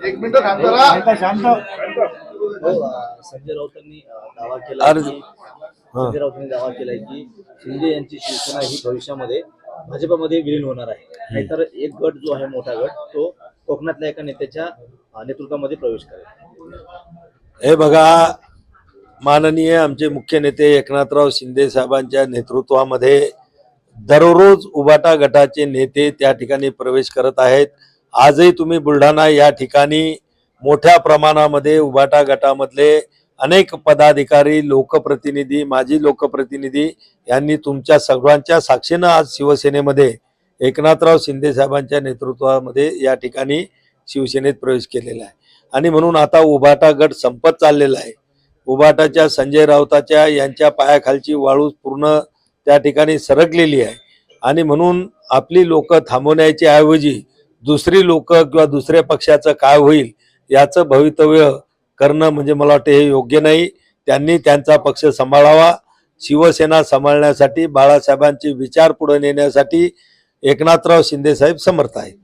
एक मिनिट थांब जरा. शांत. संजय राऊतांनी दावा केला संजय राऊतांनी दावा केलाय की शिंदे यांची शिवसेना ही भविष्यामध्ये भाजपमध्ये विलीन होणार आहे. नाहीतर एक गट जो आहे मोठा गट तो कोकणातल्या एका नेत्याच्या नेतृत्वामध्ये प्रवेश करेल. हे बघा, माननीय आमचे मुख्य नेते एकनाथराव शिंदे साहेबांच्या नेतृत्वामध्ये दररोज उभाटा गटाचे नेते त्या ठिकाणी प्रवेश करत आहेत. आजही तुम्ही बुलढाणा या ठिकाणी मोठ्या प्रमाणामध्ये उभाटा गटामधले अनेक पदाधिकारी, लोकप्रतिनिधी, माजी लोकप्रतिनिधी यांनी तुमच्या सर्वांच्या साक्षीनं आज शिवसेनेमध्ये एकनाथराव शिंदे साहेबांच्या नेतृत्वामध्ये या ठिकाणी शिवसेनेत प्रवेश केलेला आहे. आणि म्हणून आता उभाटा गट संपत चाललेला आहे. उभाटाच्या संजय राऊताच्या यांच्या पायाखालची वाळू पूर्ण त्या ठिकाणी सरकलेली आहे. आणि म्हणून आपली लोक थांबवण्याची ऐवजी दुसरी लोक किंवा दुसऱ्या पक्षाचं काय होईल याचं भवितव्य करणं म्हणजे मला वाटतं हे योग्य नाही. त्यांनी त्यांचा पक्ष सांभाळावा. शिवसेना सांभाळण्यासाठी, बाळासाहेबांचे विचार पुढे नेण्यासाठी एकनाथराव शिंदे साहेब समर्थ आहेत.